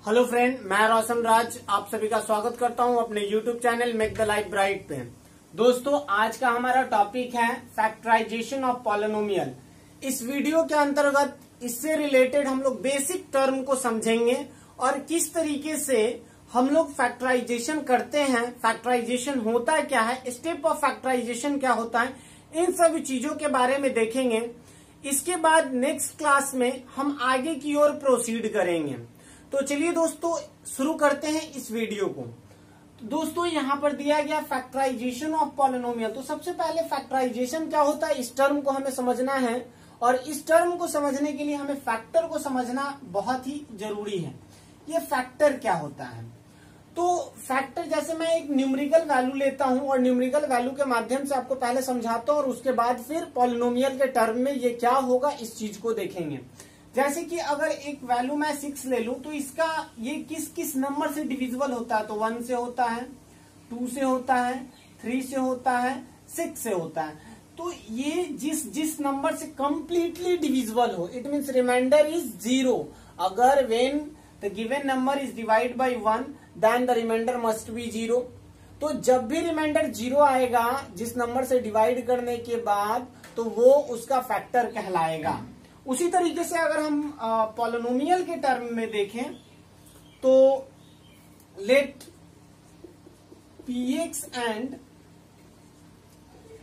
Hello friend, मैं रोशन राज आप सभी का स्वागत करता हूं अपने YouTube channel make the life bright पे। दोस्तों, आज का हमारा टॉपिक है फैक्टराइजेशन ऑफ पॉलिनोमियल। इस वीडियो के अंतर्गत इससे रिलेटेड हम लोग बेसिक टर्म को समझेंगे और किस तरीके से हम लोग फैक्टराइजेशन करते हैं, फैक्टराइजेशन होता क्या है, स्टेप ऑफ फैक्टराइजेशन क्या होता है, इन सभी चीजों के बारे में देखेंगे। इसके बाद नेक्स्ट क्लास में हम आगे की ओर प्रोसीड करेंगे। तो चलिए दोस्तों, शुरू करते हैं इस वीडियो को। तो दोस्तों, यहाँ पर दिया गया फैक्टराइजेशन ऑफ पॉलिनोमियल। तो सबसे पहले फैक्टराइजेशन क्या होता है, इस टर्म को हमें समझना है और इस टर्म को समझने के लिए हमें फैक्टर को समझना बहुत ही जरूरी है। ये फैक्टर क्या होता है? तो फैक्टर, जैसे मैं एक न्यूमेरिकल वैल्यू लेता हूं और न्यूमेरिकल वैल्यू के माध्यम से आपको पहले समझाता हूं और उसके बाद फिर पॉलिनोमियल के टर्म में ये क्या होगा इस चीज को देखेंगे। जैसे कि अगर एक वैल्यू मैं 6 ले लूं तो इसका ये किस किस नंबर से डिविजिबल होता है? तो 1 से होता है, 2 से होता है, 3 से होता है, 6 से होता है। तो ये जिस नंबर से कंप्लीटली डिविजिबल हो, इट मीन्स रिमाइंडर इज 0। अगर when the given number is divide by 1 then the remainder must be 0। तो जब भी रिमाइंडर 0 आएगा जिस नंबर से डिवाइड करने के बाद, तो वो उसका फैक्टर कहलाएगा। उसी तरीके से अगर हम पॉलिनोमियल के टर्म में देखें तो let px and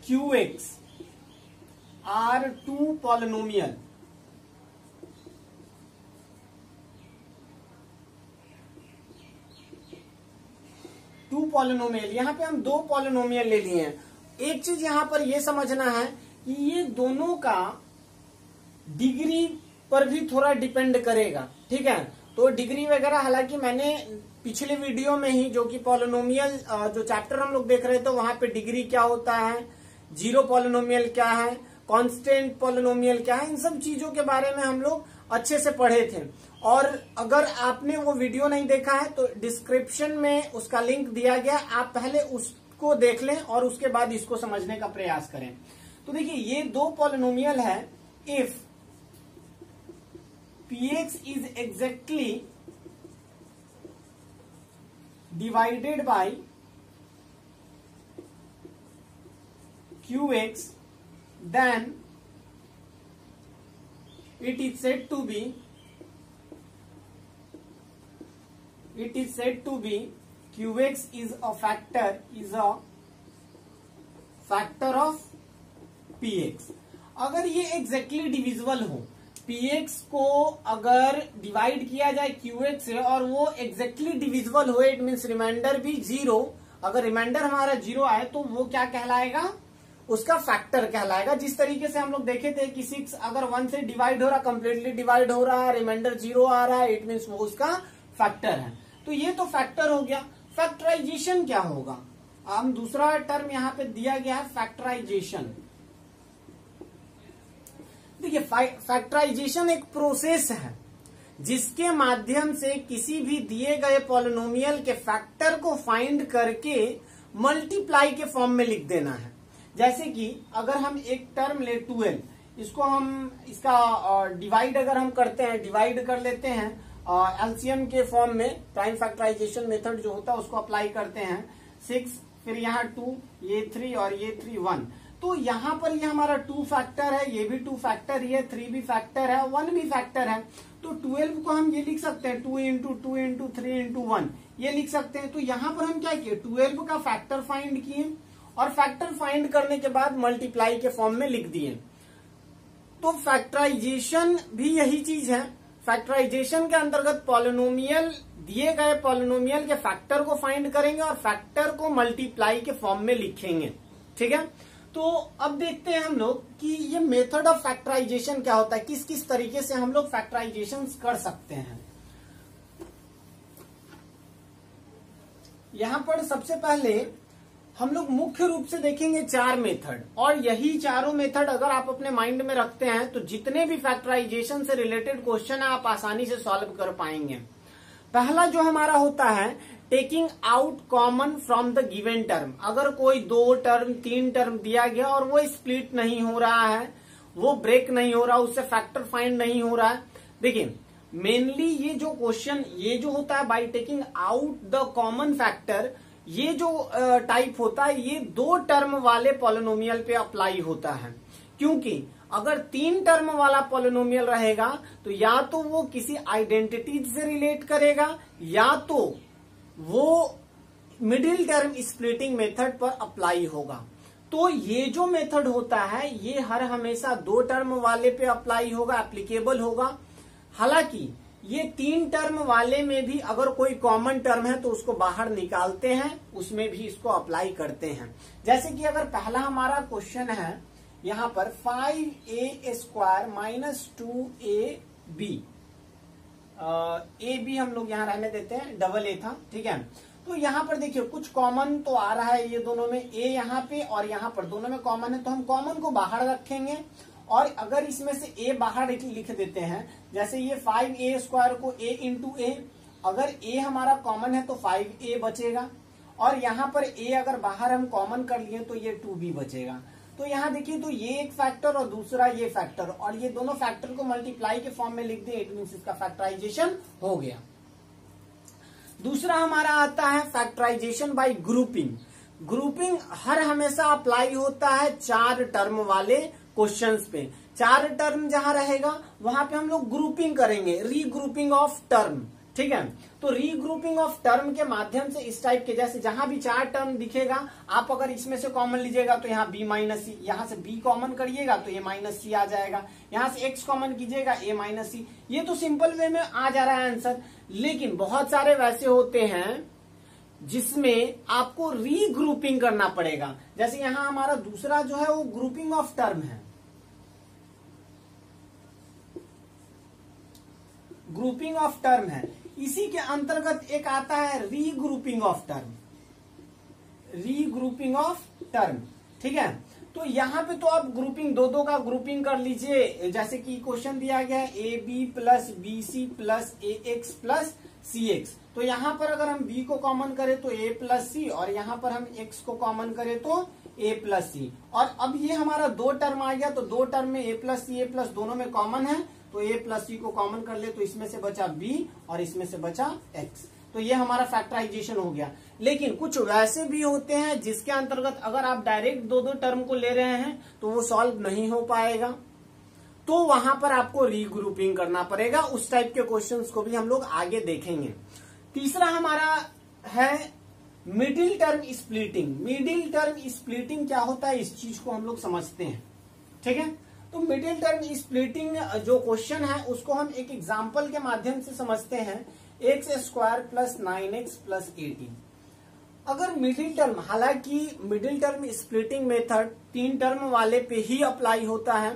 qx are two polynomial. यहां पे हम 2 पॉलिनोमियल ले लिए हैं। एक चीज यहां पर यह समझना है कि ये दोनों का डिग्री पर भी थोड़ा डिपेंड करेगा, ठीक है। तो डिग्री वगैरह हालांकि मैंने पिछले वीडियो में ही, जो कि पॉलिनोमियल जो चैप्टर हम लोग देख रहे थे, वहां पे डिग्री क्या होता है, जीरो पॉलिनोमियल क्या है, कांस्टेंट पॉलिनोमियल क्या है, इन सब चीजों के बारे में हम लोग अच्छे से पढ़े थे। और अगर आपने वो वीडियो नहीं देखा है तो डिस्क्रिप्शन में उसका लिंक दिया गया, आप पहले उसको देख लें और उसके बाद इसको समझने का प्रयास करें। तो देखिए, ये 2 पॉलिनोमियल है। If px is exactly divided by qx, then it is said to be qx is a factor of px। अगर ये exactly divisible हो, px को अगर डिवाइड किया जाए qx से और वो एग्जैक्टली डिविजिबल हो, इट मीन्स रिमाइंडर भी 0, अगर रिमाइंडर हमारा 0 आए तो वो क्या कहलाएगा? उसका फैक्टर कहलाएगा। जिस तरीके से हम लोग देखे थे कि 6 अगर 1 से डिवाइड हो रहा, कंप्लीटली डिवाइड हो रहा है, रिमाइंडर 0 आ रहा है, इट मीन्स वो उसका फैक्टर है। तो ये तो फैक्टर हो गया। फैक्टराइजेशन क्या होगा? हम दूसरा टर्म यहाँ पे दिया गया है फैक्टराइजेशन। देखिए, फैक्टराइजेशन एक प्रोसेस है जिसके माध्यम से किसी भी दिए गए पॉलिनोमियल के फैक्टर को फाइंड करके मल्टीप्लाई के फॉर्म में लिख देना है। जैसे कि अगर हम एक टर्म ले 12, इसको हम इसका डिवाइड अगर हम करते हैं, डिवाइड कर लेते हैं एलसीएम के फॉर्म में, प्राइम फैक्टराइजेशन मेथड जो होता है उसको अप्लाई करते हैं। 6, फिर यहाँ 2, ये 3 और ये 3 1। तो यहाँ पर ये हमारा 2 फैक्टर है, ये भी 2 फैक्टर, ये 3 भी फैक्टर है, 1 भी फैक्टर है। तो 12 को हम ये लिख सकते हैं 2 इंटू 2 इंटू 3 इंटू 1, ये लिख सकते हैं। तो यहाँ पर हम क्या किए, 12 का फैक्टर फाइंड किए और फैक्टर फाइंड करने के बाद मल्टीप्लाई के फॉर्म में लिख दिए। तो फैक्टराइजेशन भी यही चीज है। फैक्टराइजेशन के अंतर्गत पॉलिनोमियल, दिए गए पॉलिनोमियल के फैक्टर को फाइंड करेंगे और फैक्टर को मल्टीप्लाई के फॉर्म में लिखेंगे, ठीक है। तो अब देखते हैं हम लोग कि ये मेथड ऑफ फैक्टराइजेशन क्या होता है, किस किस तरीके से हम लोग फैक्टराइजेशन कर सकते हैं। यहां पर सबसे पहले हम लोग मुख्य रूप से देखेंगे 4 मेथड, और यही चारों मेथड अगर आप अपने माइंड में रखते हैं तो जितने भी फैक्टराइजेशन से रिलेटेड क्वेश्चन है आप आसानी से सॉल्व कर पाएंगे। पहला जो हमारा होता है taking out common from the given term. अगर कोई 2 टर्म 3 टर्म दिया गया और वो स्प्लिट नहीं हो रहा है, वो ब्रेक नहीं हो रहा, उससे फैक्टर फाइंड नहीं हो रहा है। देखिए, मेनली ये जो क्वेश्चन ये जो होता है by taking out the common factor, ये जो टाइप होता है ये 2 टर्म वाले पॉलिनोमियल पे अप्लाई होता है। क्योंकि अगर 3 टर्म वाला पॉलिनोमियल रहेगा तो या तो वो किसी आइडेंटिटी से रिलेट करेगा या तो वो मिडिल टर्म स्प्लिटिंग मेथड पर अप्लाई होगा। तो ये जो मेथड होता है ये हर हमेशा 2 टर्म वाले पे अप्लाई होगा, एप्लीकेबल होगा। हालांकि ये 3 टर्म वाले में भी अगर कोई कॉमन टर्म है तो उसको बाहर निकालते हैं, उसमें भी इसको अप्लाई करते हैं। जैसे कि अगर पहला हमारा क्वेश्चन है यहां पर 5a² minus 2ab, A B हम लोग यहां रहने देते हैं, डबल ए था, ठीक है। तो यहां पर देखिए कुछ कॉमन तो आ रहा है ये दोनों में, ए यहाँ पे और यहाँ पर दोनों में कॉमन है, तो हम कॉमन को बाहर रखेंगे। और अगर इसमें से ए बाहर लिख देते हैं, जैसे ये 5a² को a इंटू ए, अगर a हमारा कॉमन है तो 5a बचेगा, और यहाँ पर a अगर बाहर हम कॉमन कर लिए तो ये 2b बचेगा। तो यहाँ देखिए तो ये एक फैक्टर और दूसरा ये फैक्टर, और ये दोनों फैक्टर को मल्टीप्लाई के फॉर्म में लिख दें, इट मीन्स इसका फैक्टराइजेशन हो गया। दूसरा हमारा आता है फैक्टराइजेशन बाय ग्रुपिंग। ग्रुपिंग हर हमेशा अप्लाई होता है 4 टर्म वाले क्वेश्चंस पे। 4 टर्म जहां रहेगा वहां पे हम लोग ग्रुपिंग करेंगे, रीग्रुपिंग ऑफ टर्म, ठीक है। तो रीग्रुपिंग ऑफ टर्म के माध्यम से इस टाइप के, जैसे जहां भी 4 टर्म दिखेगा आप अगर इसमें से कॉमन लीजिएगा तो यहाँ b माइनस सी, यहाँ से b कॉमन करिएगा तो a माइनस सी आ जाएगा, यहाँ से x कॉमन कीजिएगा a माइनस सी। ये तो सिंपल वे में आ जा रहा है आंसर। लेकिन बहुत सारे वैसे होते हैं जिसमें आपको रीग्रुपिंग करना पड़ेगा। जैसे यहाँ हमारा दूसरा जो है वो ग्रुपिंग ऑफ टर्म है, ग्रुपिंग ऑफ टर्म है। इसी के अंतर्गत एक आता है regrouping of term, regrouping of term, ठीक है। तो यहाँ पे तो आप ग्रुपिंग 2-2 का ग्रुपिंग कर लीजिए। जैसे कि क्वेश्चन दिया गया है a b plus b c plus a x plus c x, तो यहाँ पर अगर हम b को कॉमन करें तो a प्लस सी, और यहाँ पर हम x को कॉमन करें तो a प्लस सी। और अब ये हमारा 2 टर्म आ गया, तो 2 टर्म में a plus c, a plus दोनों में कॉमन है, तो a प्लस सी को कॉमन कर ले तो इसमें से बचा b और इसमें से बचा x। तो ये हमारा फैक्टराइजेशन हो गया। लेकिन कुछ वैसे भी होते हैं जिसके अंतर्गत अगर आप डायरेक्ट 2-2 टर्म को ले रहे हैं तो वो सॉल्व नहीं हो पाएगा, तो वहां पर आपको रीग्रुपिंग करना पड़ेगा। उस टाइप के क्वेश्चंस को भी हम लोग आगे देखेंगे। तीसरा हमारा है middle term splitting. Middle term splitting क्या होता है इस चीज को हम लोग समझते हैं, ठीक है। तो मिडिल टर्म स्प्लिटिंग जो क्वेश्चन है उसको हम एक एग्जांपल के माध्यम से समझते हैं। x² plus 9x plus 18। अगर मिडिल टर्म, हालांकि middle term splitting method 3 term वाले पे ही अप्लाई होता है।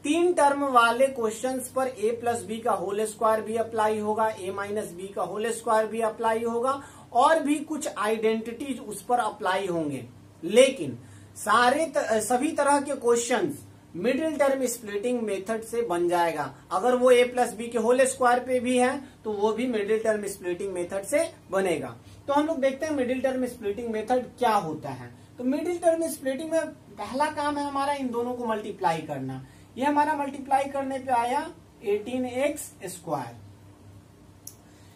3 टर्म वाले क्वेश्चंस पर a प्लस बी का होल स्क्वायर भी अप्लाई होगा, a माइनस बी का होल स्क्वायर भी अप्लाई होगा, और भी कुछ आइडेंटिटीज उस पर अप्लाई होंगे। लेकिन सभी तरह के questions middle term splitting method से बन जाएगा। अगर वो a प्लस बी के होल स्क्वायर पे भी है तो वो भी मिडिल टर्म स्प्लिटिंग मेथड से बनेगा। तो हम लोग देखते हैं मिडिल टर्म स्प्लिटिंग मेथड क्या होता है। तो मिडिल टर्म स्प्लिटिंग में पहला काम है हमारा इन दोनों को मल्टीप्लाई करना। ये हमारा मल्टीप्लाई करने पे आया 18x²।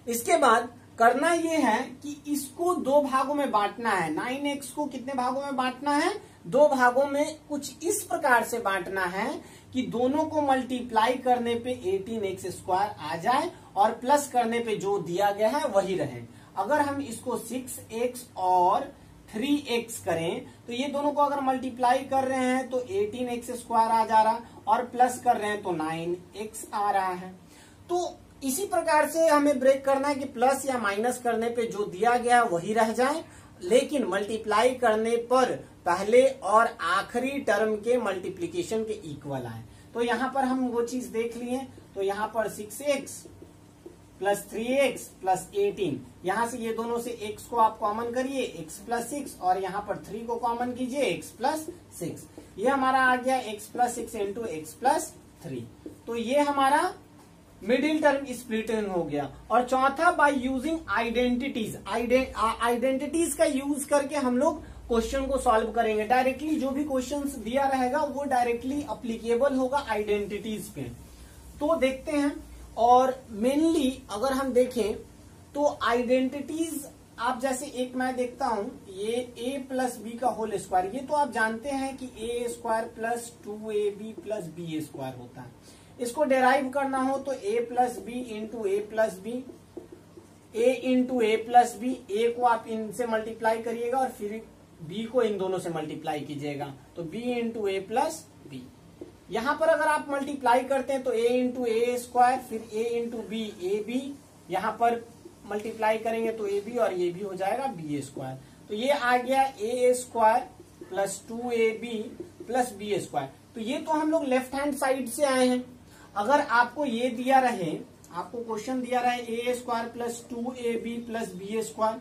इसके बाद करना ये है कि इसको 2 भागों में बांटना है। 9x को कितने भागों में बांटना है? 2 भागों में। कुछ इस प्रकार से बांटना है कि दोनों को मल्टीप्लाई करने पे 18x² आ जाए और प्लस करने पे जो दिया गया है वही रहे। अगर हम इसको 6x और 3x करें तो ये दोनों को अगर मल्टीप्लाई कर रहे हैं तो 18x² आ जा रहा, और प्लस कर रहे हैं तो 9x आ रहा है। तो इसी प्रकार से हमें ब्रेक करना है कि प्लस या माइनस करने पे जो दिया गया वही रह जाए, लेकिन मल्टीप्लाई करने पर पहले और आखिरी टर्म के मल्टीप्लीकेशन के इक्वल आए। तो यहाँ पर हम वो चीज देख लिए। तो यहाँ पर 6x प्लस 3x प्लस 18, यहाँ से ये दोनों से x को आप कॉमन करिए, x प्लस 6, और यहाँ पर 3 को कॉमन कीजिए, x प्लस 6। ये हमारा आ गया x plus 6 into x plus 3। तो ये हमारा मिडिल टर्म स्प्लिटिंग हो गया। और चौथा बाय यूजिंग आइडेंटिटीज। आइडेंटिटीज का यूज करके हम लोग क्वेश्चन को सॉल्व करेंगे। डायरेक्टली जो भी क्वेश्चन दिया रहेगा वो डायरेक्टली अप्लीकेबल होगा आइडेंटिटीज पे। तो देखते हैं और मेनली अगर हम देखें तो आइडेंटिटीज आप जैसे एक मैं देखता हूं ये a प्लस बी का होल स्क्वायर, ये तो आप जानते हैं कि a square plus 2ab plus b square होता है। इसको डेराइव करना हो तो a plus b into a plus b, a into a plus b, a को आप इनसे मल्टीप्लाई करिएगा और फिर b को इन दोनों से मल्टीप्लाई कीजिएगा तो b into a plus b. यहां पर अगर आप मल्टीप्लाई करते हैं तो a इंटू ए स्क्वायर फिर a into b a b, यहां पर मल्टीप्लाई करेंगे तो ए बी और ये भी हो जाएगा बी स्क्वायर। तो ये आ गया a square plus 2ab plus b square. तो ये तो हम लोग लेफ्ट हैंड साइड से आए हैं। अगर आपको ये दिया रहे, आपको क्वेश्चन दिया रहे a square plus 2ab plus b square,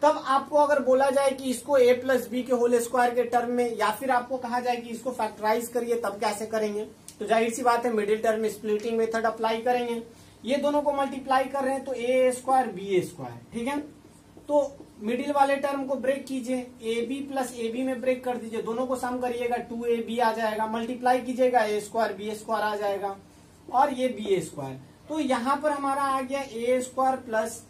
तब आपको अगर बोला जाए कि इसको a प्लस बी के होल स्क्वायर के टर्म में, या फिर आपको कहा जाए कि इसको फैक्टराइज करिए, तब कैसे करेंगे? तो जाहिर सी बात है middle term splitting method apply करेंगे। ये दोनों को मल्टीप्लाई कर रहे हैं तो a स्क्वायर बी स्क्वायर, ठीक है। तो मिडिल वाले टर्म को ब्रेक कीजिए, a b plus a b में ब्रेक कर दीजिए, दोनों को सम करिएगा 2ab आ जाएगा, मल्टीप्लाई कीजिएगा a स्क्वायर बी स्क्वायर आ जाएगा और ये बी स्क्वायर। तो यहाँ पर हमारा आ गया ए स्क्वायर प्लस,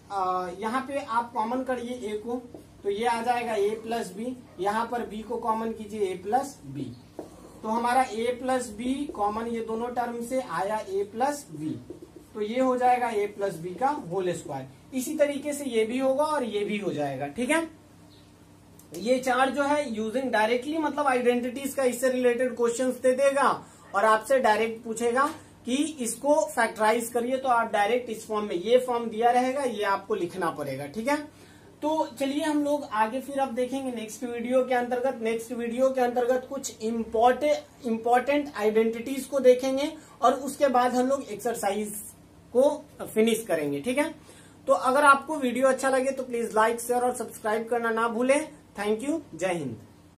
यहाँ पे आप कॉमन करिए a को तो ये आ जाएगा a प्लस बी, यहाँ पर b को कॉमन कीजिए a प्लस बी, तो हमारा a प्लस बी कॉमन ये दोनों टर्म से आया a प्लस बी, तो ये हो जाएगा a प्लस बी का होल स्क्वायर। इसी तरीके से ये भी होगा और ये भी हो जाएगा, ठीक है। ये चार जो है यूजिंग डायरेक्टली मतलब आइडेंटिटीज का इससे रिलेटेड क्वेश्चंस दे देगा और आपसे डायरेक्ट पूछेगा कि इसको फैक्टराइज करिए, तो आप डायरेक्ट इस फॉर्म में, ये फॉर्म दिया रहेगा, ये आपको लिखना पड़ेगा, ठीक है। तो चलिए हम लोग आगे फिर अब देखेंगे नेक्स्ट वीडियो के अंतर्गत कुछ इम्पोर्टेंट आइडेंटिटीज को देखेंगे और उसके बाद हम लोग एक्सरसाइज को फिनिश करेंगे, ठीक है। तो अगर आपको वीडियो अच्छा लगे तो प्लीज लाइक शेयर और सब्सक्राइब करना ना भूलें। थैंक यू, जय हिंद।